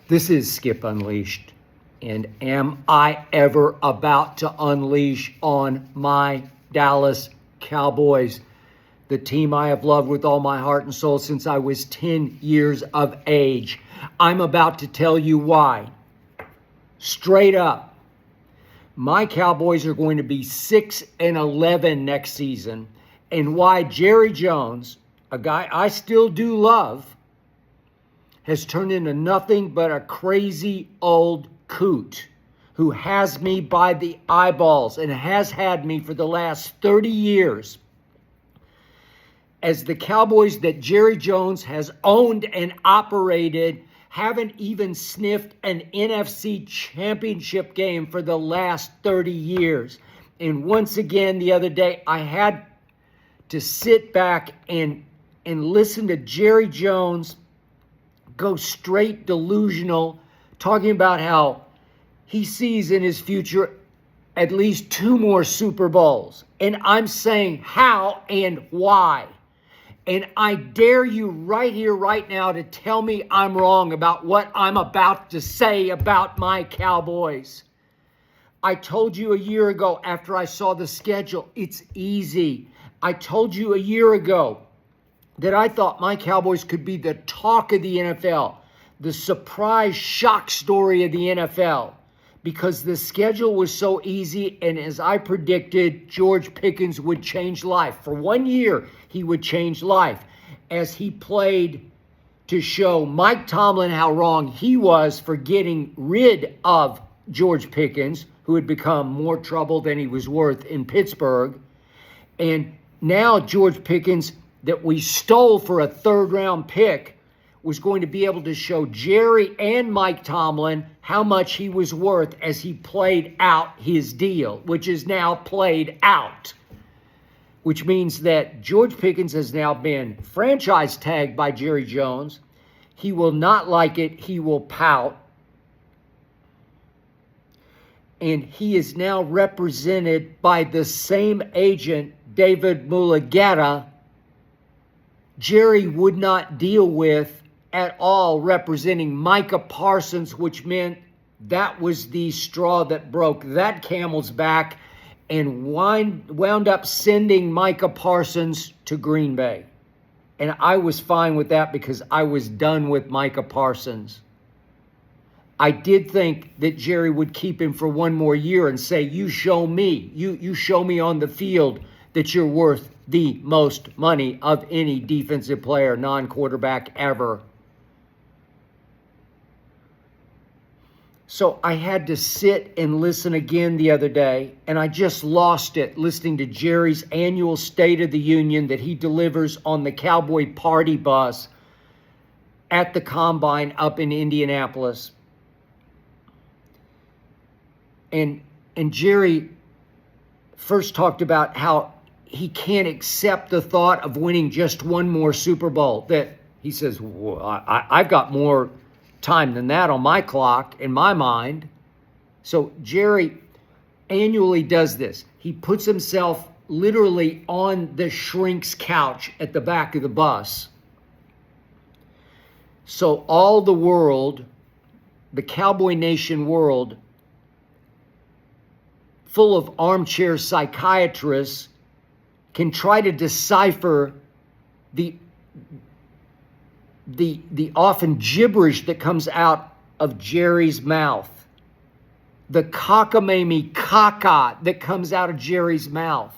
This is Skip Unleashed. And am I ever about to unleash on my Dallas Cowboys, the team I have loved with all my heart and soul since I was 10 years of age? I'm about to tell you why. Straight up. My Cowboys are going to be 6-11 next season. And why Jerry Jones, a guy I still do love, has turned into nothing but a crazy old coot who has me by the eyeballs and has had me for the last 30 years as the Cowboys that Jerry Jones has owned and operated haven't even sniffed an NFC championship game for the last 30 years. And once again, the other day, I had to sit back and listen to Jerry Jones go straight delusional, talking about how he sees in his future at least 2 more Super Bowls. And I'm saying how and why. And I dare you right here, right now, to tell me I'm wrong about what I'm about to say about my Cowboys. I told you a year ago after I saw the schedule, it's easy. I told you a year ago that I thought my Cowboys could be the talk of the NFL, the surprise shock story of the NFL, because the schedule was so easy, and as I predicted, George Pickens would change life. For 1 year, he would change life as he played to show Mike Tomlin how wrong he was for getting rid of George Pickens, who had become more trouble than he was worth in Pittsburgh. And now George Pickens, that we stole for a 3rd-round pick, was going to be able to show Jerry and Mike Tomlin how much he was worth as he played out his deal, which is now played out, which means that George Pickens has now been franchise tagged by Jerry Jones. He will not like it. He will pout. And he is now represented by the same agent, David Mulugeta, Jerry would not deal with at all, representing Micah Parsons, which meant that was the straw that broke that camel's back, and wound up sending Micah Parsons to Green Bay. And I was fine with that because I was done with Micah Parsons. I did think that Jerry would keep him for 1 more year and say, you show me, you show me on the field that you're worth the most money of any defensive player, non-quarterback ever. So I had to sit and listen again the other day, and I just lost it listening to Jerry's annual State of the Union that he delivers on the Cowboy party bus at the Combine up in Indianapolis. And Jerry first talked about how he can't accept the thought of winning just 1 more Super Bowl. That he says, well, I've got more time than that on my clock, in my mind. So Jerry annually does this. He puts himself literally on the shrink's couch at the back of the bus. So all the world, the Cowboy Nation world, full of armchair psychiatrists, can try to decipher the often gibberish that comes out of Jerry's mouth, the cockamamie caca that comes out of Jerry's mouth.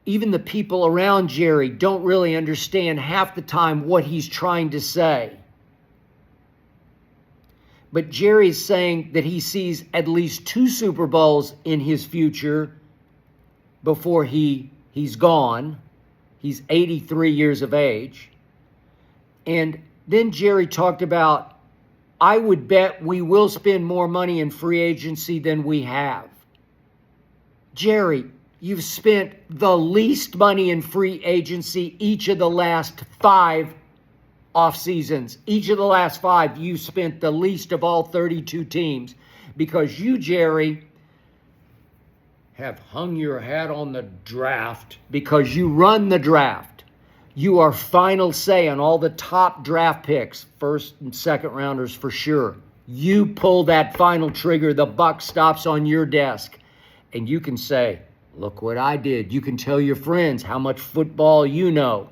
Even the people around Jerry don't really understand half the time what he's trying to say. But Jerry's saying that he sees at least 2 Super Bowls in his future before he's gone. He's 83 years of age. And then Jerry talked about, I would bet we will spend more money in free agency than we have. Jerry, you've spent the least money in free agency each of the last 5 off seasons. Each of the last 5, you spent the least of all 32 teams because you, Jerry, have hung your hat on the draft because you run the draft. You are final say on all the top draft picks, first and second rounders for sure. You pull that final trigger, the buck stops on your desk. And you can say, look what I did. You can tell your friends how much football you know.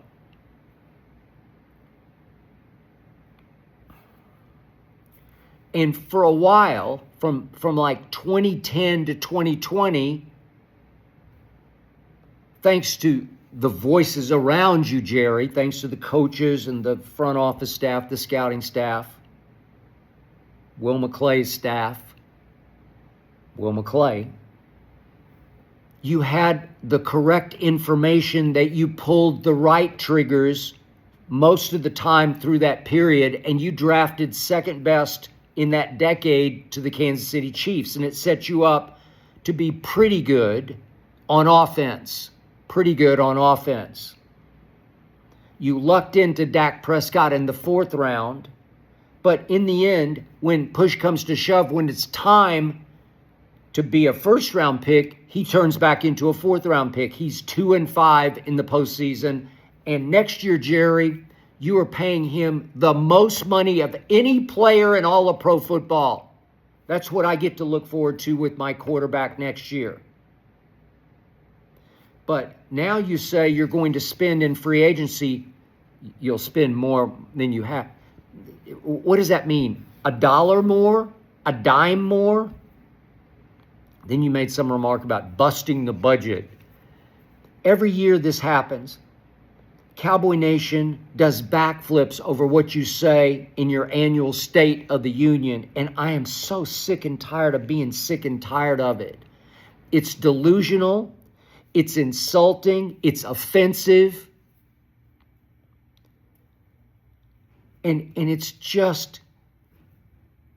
And for a while, from like 2010 to 2020, thanks to the voices around you, Jerry, thanks to the coaches and the front office staff, the scouting staff, Will McClay's staff, Will McClay, you had the correct information that you pulled the right triggers most of the time through that period, and you drafted second best in that decade to the Kansas City Chiefs, and it set you up to be pretty good on offense. Pretty good on offense. You lucked into Dak Prescott in the fourth round, but in the end, when push comes to shove, when it's time to be a first-round pick, he turns back into a fourth-round pick. He's 2-5 in the postseason, and next year, Jerry, you are paying him the most money of any player in all of pro football. That's what I get to look forward to with my quarterback next year. But now you say you're going to spend in free agency, you'll spend more than you have. What does that mean? $1 more? A dime more? Then you made some remark about busting the budget. Every year this happens. Cowboy Nation does backflips over what you say in your annual State of the Union, and I am so sick and tired of being sick and tired of it. It's delusional, it's insulting, it's offensive, and it's just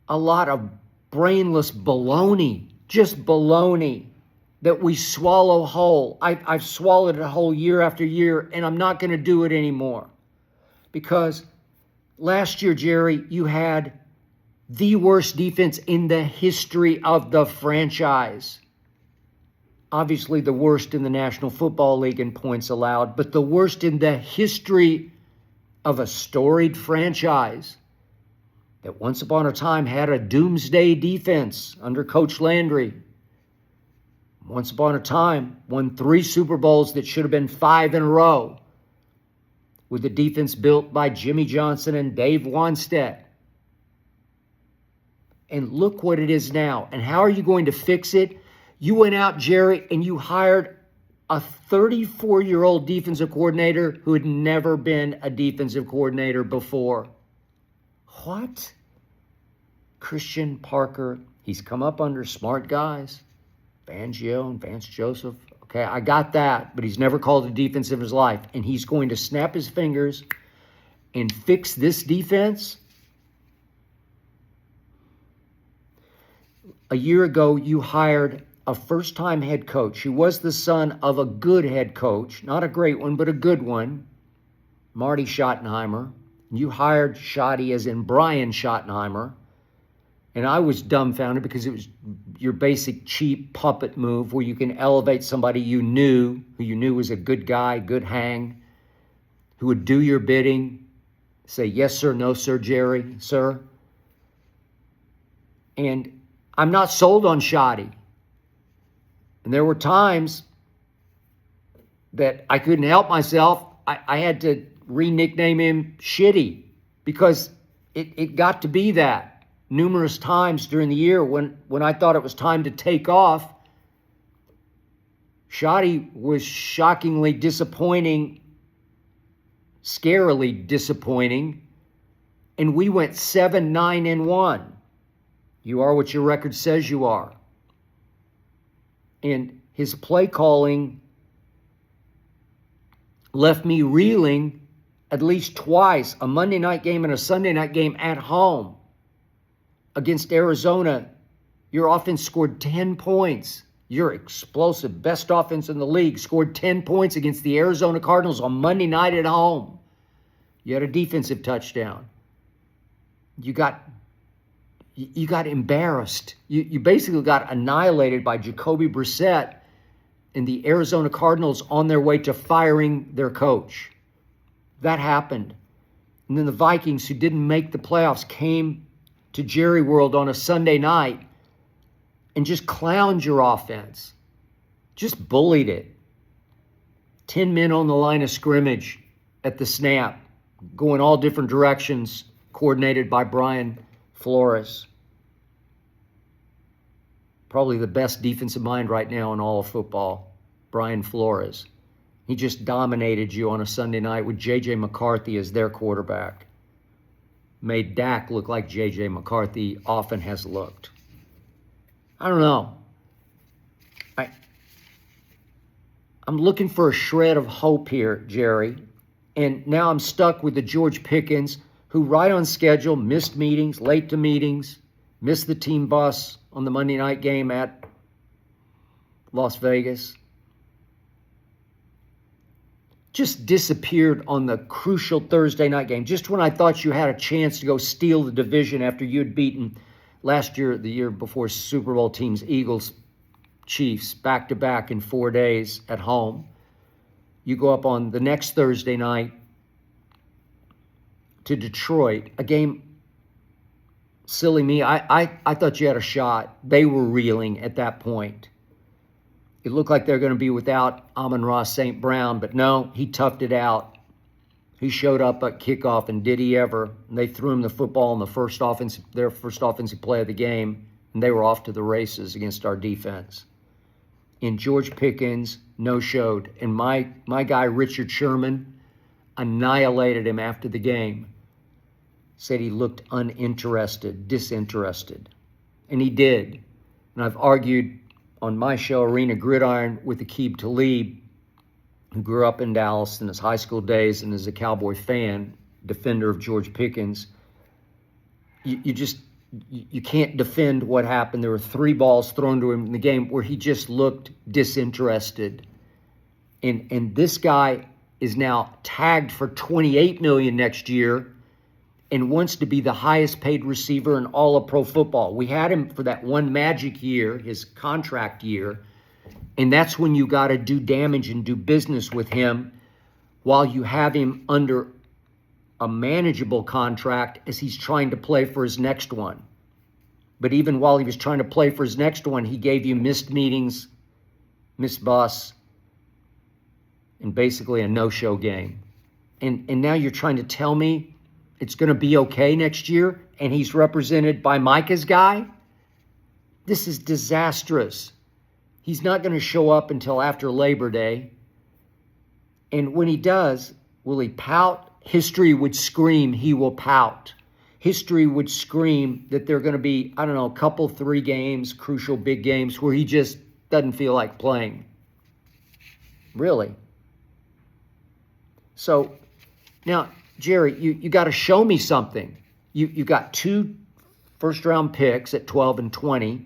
a lot of brainless baloney, just baloney that we swallow whole. I've swallowed it whole year after year, and I'm not going to do it anymore. Because last year, Jerry, you had the worst defense in the history of the franchise. Obviously the worst in the National Football League in points allowed, but the worst in the history of a storied franchise that once upon a time had a doomsday defense under Coach Landry. Once upon a time, won 3 Super Bowls that should have been 5 in a row with a defense built by Jimmy Johnson and Dave Wanstead. And look what it is now. And how are you going to fix it? You went out, Jerry, and you hired a 34-year-old defensive coordinator who had never been a defensive coordinator before. What? Christian Parker, he's come up under smart guys. Fangio and Vance Joseph. Okay, I got that, but he's never called a defense in his life. And he's going to snap his fingers and fix this defense. A year ago, you hired a first-time head coach who was the son of a good head coach, not a great one, but a good one, Marty Schottenheimer. You hired Schotty as in Brian Schottenheimer. And I was dumbfounded because it was your basic cheap puppet move where you can elevate somebody who you knew was a good guy, good hang, who would do your bidding, say, yes, sir, no, sir, Jerry, sir. And I'm not sold on Schotty. And there were times that I couldn't help myself. I had to re-nickname him Shitty because it got to be that. Numerous times during the year when I thought it was time to take off, Schotty was shockingly disappointing, scarily disappointing, and we went 7-9-1. You are what your record says you are. And his play calling left me reeling at least twice, a Monday night game and a Sunday night game at home. Against Arizona, your offense scored 10 points. Your explosive, best offense in the league, scored 10 points against the Arizona Cardinals on Monday night at home. You had a defensive touchdown. You got embarrassed. You basically got annihilated by Jacoby Brissett and the Arizona Cardinals on their way to firing their coach. that happened. And then the Vikings, who didn't make the playoffs, came to Jerry World on a Sunday night and just clowned your offense. Just bullied it. 10 men on the line of scrimmage at the snap, going all different directions, coordinated by Brian Flores. Probably the best defensive mind right now in all of football, Brian Flores. He just dominated you on a Sunday night with J.J. McCarthy as their quarterback. Made Dak look like J.J. McCarthy often has looked. I don't know. I'm looking for a shred of hope here, Jerry. And now I'm stuck with the George Pickens, who right on schedule, missed meetings, late to meetings, missed the team bus on the Monday night game at Las Vegas. Just disappeared on the crucial Thursday night game, just when I thought you had a chance to go steal the division after you had beaten last year, the year before, Super Bowl teams, Eagles, Chiefs, back-to-back in 4 days at home. You go up on the next Thursday night to Detroit, a game, silly me, I thought you had a shot. They were reeling at that point. It looked like they're going to be without Amon-Ra St. Brown, but no, he toughed it out. He showed up at kickoff, and did he ever. And they threw him the football in their first offensive play of the game, and they were off to the races against our defense. And George Pickens no-showed. And my guy, Richard Sherman, annihilated him after the game. Said he looked uninterested, disinterested. And he did. And I've argued on my show, Arena Gridiron, with Aqib Talib, who grew up in Dallas in his high school days and is a Cowboy fan, defender of George Pickens. You can't defend what happened. There were 3 balls thrown to him in the game where he just looked disinterested. And this guy is now tagged for $28 million next year and wants to be the highest paid receiver in all of pro football. We had him for that one magic year, his contract year, and that's when you got to do damage and do business with him while you have him under a manageable contract as he's trying to play for his next one. But even while he was trying to play for his next one, he gave you missed meetings, missed bus, and basically a no-show game. And now you're trying to tell me it's going to be okay next year, and he's represented by Micah's guy? This is disastrous. He's not going to show up until after Labor Day. And when he does, will he pout? History would scream he will pout. History would scream that there are going to be, I don't know, a couple, 3 games, crucial big games, where he just doesn't feel like playing. Really. So, now, Jerry, you got to show me something. You got 2 first-round picks at 12 and 20,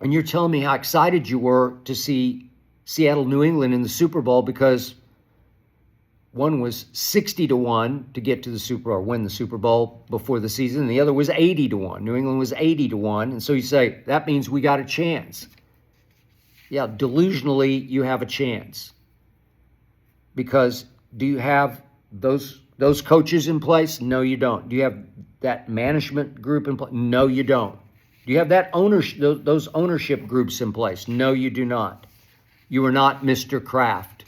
and you're telling me how excited you were to see Seattle, New England in the Super Bowl because one was 60-1 to get to the Super Bowl, or win the Super Bowl before the season, and the other was 80-1. New England was 80-1, and so you say, that means we got a chance. Yeah, delusionally, you have a chance. Because do you have those coaches in place? No, you don't. Do you have that management group in place? No, you don't. Do you have that those ownership groups in place? No, you do not. You are not Mr. Kraft,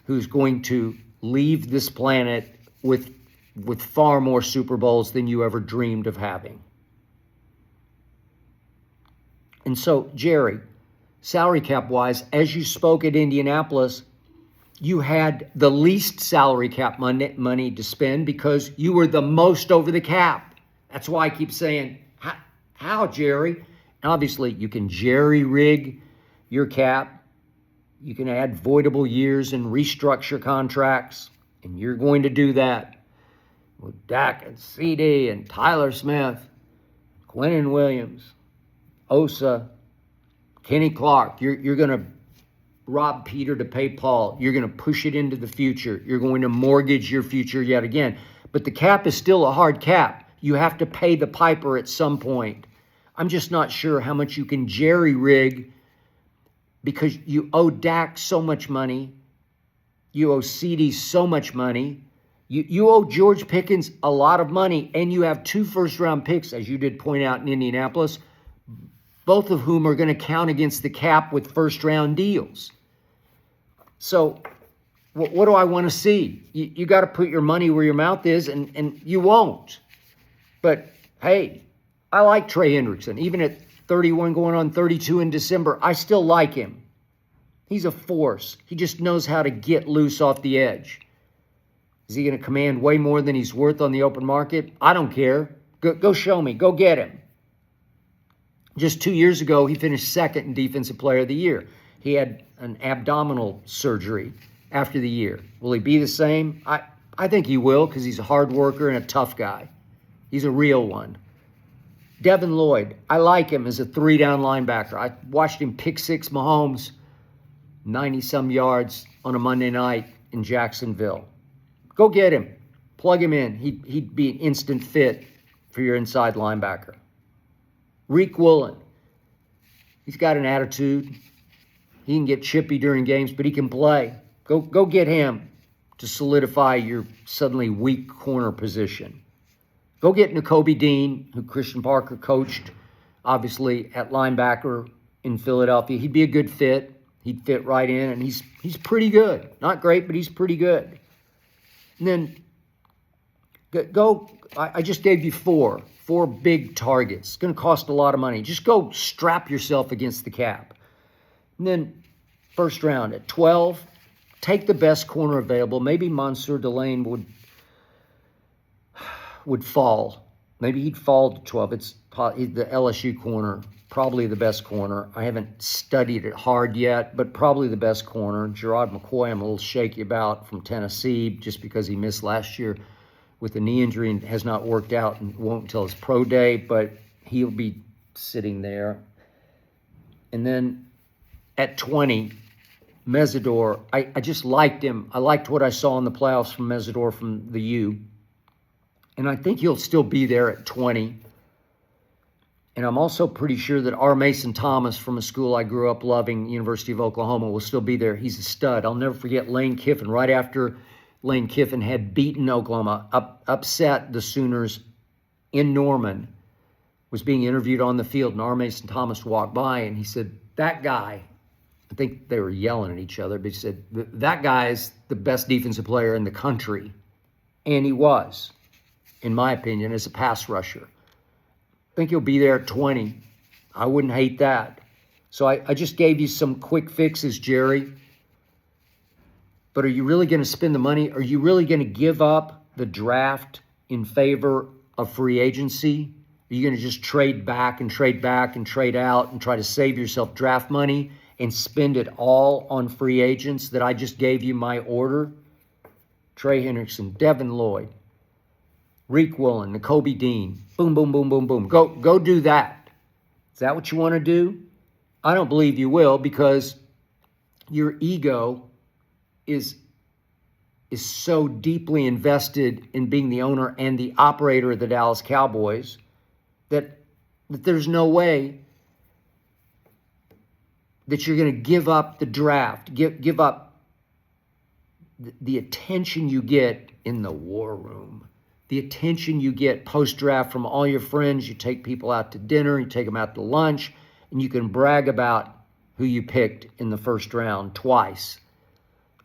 who's going to leave this planet with far more Super Bowls than you ever dreamed of having. And so, Jerry, salary cap wise, as you spoke at Indianapolis, you had the least salary cap money to spend because you were the most over the cap. That's why I keep saying, how, Jerry? And obviously, you can jerry-rig your cap. You can add voidable years and restructure contracts, and you're going to do that with Dak and CD and Tyler Smith, Quinnen Williams, Osa, Kenny Clark. You're going to rob Peter to pay Paul. You're going to push it into the future. You're going to mortgage your future yet again. But the cap is still a hard cap. You have to pay the piper at some point. I'm just not sure how much you can jerry-rig because you owe Dak so much money. You owe CD so much money. You owe George Pickens a lot of money, and you have 2 first-round picks, as you did point out in Indianapolis, both of whom are going to count against the cap with first-round deals. So what do I want to see? You got to put your money where your mouth is, and you won't. But, hey, I like Trey Hendrickson. Even at 31 going on 32 in December, I still like him. He's a force. He just knows how to get loose off the edge. Is he going to command way more than he's worth on the open market? I don't care. Go show me. Go get him. Just 2 years ago, he finished second in Defensive Player of the Year. He had an abdominal surgery after the year. Will he be the same? I think he will, because he's a hard worker and a tough guy. He's a real one. Devin Lloyd, I like him as a 3-down linebacker. I watched him pick 6 Mahomes, 90-some yards on a Monday night in Jacksonville. Go get him. Plug him in. He'd be an instant fit for your inside linebacker. Reek Woolen. He's got an attitude. He can get chippy during games, but he can play. Go get him to solidify your suddenly weak corner position. Go get Nakobe Dean, who Christian Parker coached, obviously, at linebacker in Philadelphia. He'd be a good fit. He'd fit right in, and he's pretty good. Not great, but he's pretty good. And then I just gave you four big targets. It's going to cost a lot of money. Just go strap yourself against the cap. And then first round at 12, take the best corner available. Maybe Mansour Delane would fall. Maybe he'd fall to 12. It's the LSU corner, probably the best corner. I haven't studied it hard yet, but probably the best corner. Gerard McCoy, I'm a little shaky about, from Tennessee, just because he missed last year with a knee injury and has not worked out and won't until his pro day, but he'll be sitting there. And then at 20, Mesidor, I just liked him. I liked what I saw in the playoffs from Mesidor from the U. And I think he'll still be there at 20. And I'm also pretty sure that R. Mason Thomas, from a school I grew up loving, University of Oklahoma, will still be there. He's a stud. I'll never forget Lane Kiffin. Right after Lane Kiffin had beaten Oklahoma, upset the Sooners in Norman, was being interviewed on the field, and R. Mason Thomas walked by, and he said, that guy, I think they were yelling at each other, but he said, that guy is the best defensive player in the country. And he was, in my opinion, as a pass rusher. I think he'll be there at 20. I wouldn't hate that. So I just gave you some quick fixes, Jerry. But are you really going to spend the money? Are you really going to give up the draft in favor of free agency? Are you going to just trade back and trade back and trade out and try to save yourself draft money and spend it all on free agents that I just gave you my order? Trey Hendrickson, Devin Lloyd, Reek Woolen, Nakobe Dean. Boom, boom, boom, boom, boom. Go do that. Is that what you want to do? I don't believe you will, because your ego is so deeply invested in being the owner and the operator of the Dallas Cowboys that there's no way that you're going to give up the draft, give up the attention you get in the war room, the attention you get post-draft from all your friends. You take people out to dinner, you take them out to lunch, and you can brag about who you picked in the first round twice.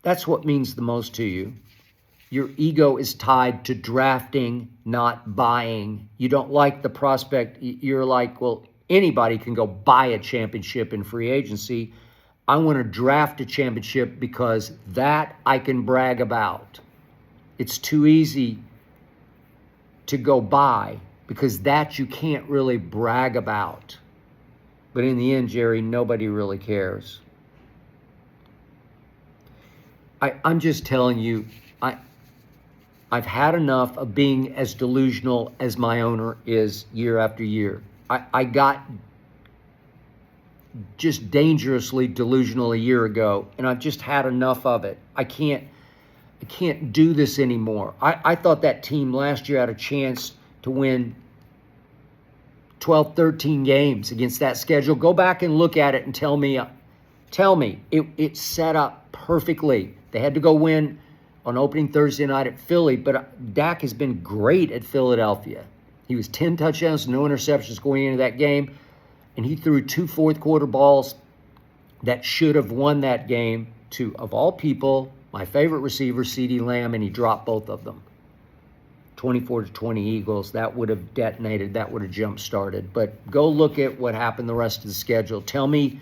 That's what means the most to you. Your ego is tied to drafting, not buying. You don't like the prospect. You're like, well, anybody can go buy a championship in free agency. I want to draft a championship because that I can brag about. It's too easy to go buy because that you can't really brag about. But in the end, Jerry, nobody really cares. I'm just telling you, I've had enough of being as delusional as my owner is year after year. I got just dangerously delusional a year ago, and I've just had enough of it. I can't do this anymore. I thought that team last year had a chance to win 12, 13 games against that schedule. Go back and look at it and tell me Tell me, it set up perfectly. They had to go win on opening Thursday night at Philly, but Dak has been great at Philadelphia. He was 10 touchdowns, no interceptions going into that game, and he threw 2 fourth-quarter balls that should have won that game to, of all people, my favorite receiver, CeeDee Lamb, and he dropped both of them. 24-20 Eagles, that would have detonated, that would have jump-started. But go look at what happened the rest of the schedule. Tell me,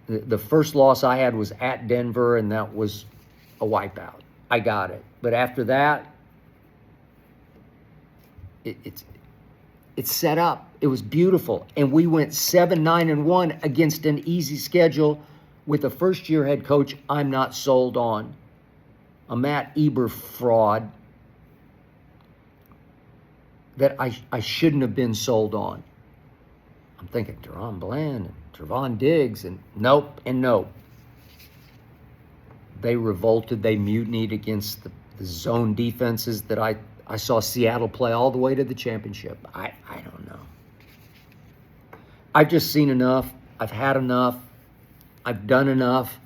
the first loss I had was at Denver, and that was a wipeout. I got it. But after that, it's set up. It was beautiful. And we went 7-9-1 against an easy schedule with a first-year head coach I'm not sold on. A Matt Eber fraud that I shouldn't have been sold on. I'm thinking Deron Bland and Trevon Diggs, and nope and nope. They revolted, they mutinied against the zone defenses that I saw Seattle play all the way to the championship. I don't know. I've just seen enough. I've had enough. I've done enough.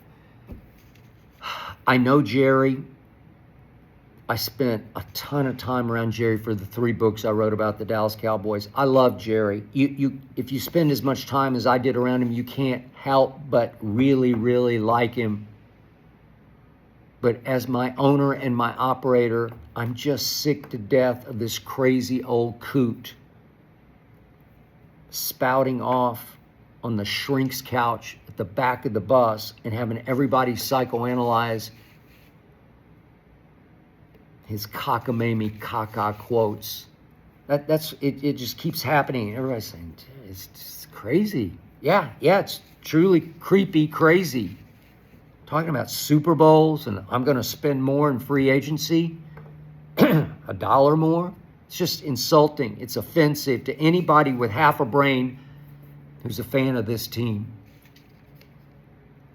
I know Jerry. I spent a ton of time around Jerry for the 3 books I wrote about the Dallas Cowboys. I love Jerry. If you spend as much time as I did around him, you can't help but really, really like him. But as my owner and my operator, I'm just sick to death of this crazy old coot spouting off on the shrink's couch at the back of the bus and having everybody psychoanalyze his cockamamie caca quotes. That's it just keeps happening. Everybody's saying, it's just crazy. Yeah, it's truly creepy crazy. Talking about Super Bowls and I'm going to spend more in free agency, $1 more. It's just insulting. It's offensive to anybody with half a brain who's a fan of this team.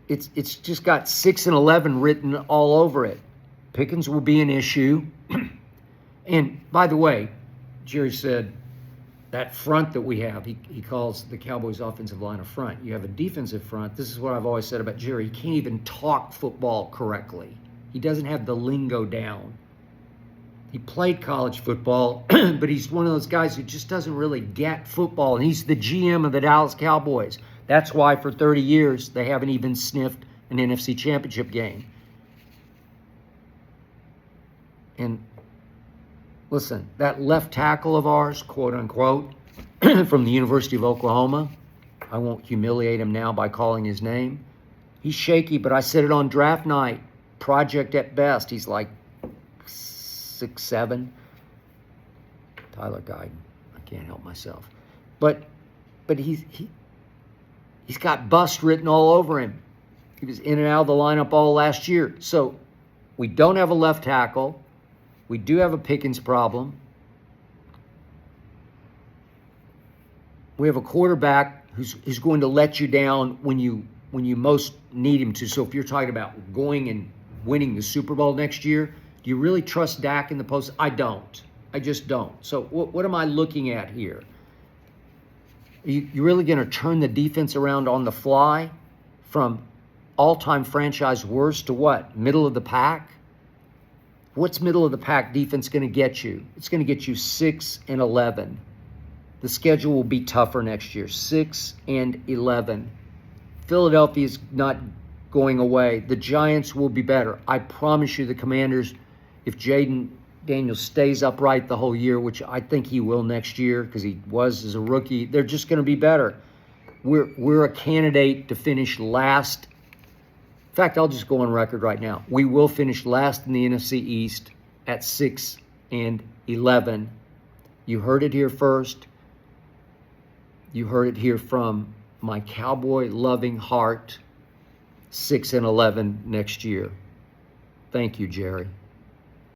It's just got 6-11 written all over it. Pickens will be an issue. And by the way, Jerry said that front that we have, he calls the Cowboys offensive line a front. You have a defensive front. This is what I've always said about Jerry. He can't even talk football correctly. He doesn't have the lingo down. He played college football, but he's one of those guys who just doesn't really get football. And he's the GM of the Dallas Cowboys. That's why for 30 years they haven't even sniffed an NFC Championship game. And listen, that left tackle of ours, quote unquote, from the University of Oklahoma, I won't humiliate him now by calling his name. He's shaky, but I said it on draft night. Project at best. He's like 6'7". Tyler Guyton. I can't help myself. But he's got bust written all over him. He was in and out of the lineup all last year. So we don't have a left tackle. We do have a Pickens problem. We have a quarterback who's going to let you down when you most need him to. So if you're talking about going and winning the Super Bowl next year, do you really trust Dak in the post? I don't. I just don't. So what am I looking at here? You really going to turn the defense around on the fly from all-time franchise worst to what? Middle of the pack? What's middle of the pack defense going to get you? It's going to get you 6-11. The schedule will be tougher next year. 6-11. Philadelphia's not going away. The Giants will be better. I promise you the Commanders, if Jaden Daniels stays upright the whole year, which I think he will next year because he was as a rookie, they're just going to be better. We're a candidate to finish last. In fact, I'll just go on record right now. We will finish last in the NFC East at 6-11. You heard it here first. You heard it here from my Cowboy-loving heart. 6-11 next year. Thank you, Jerry.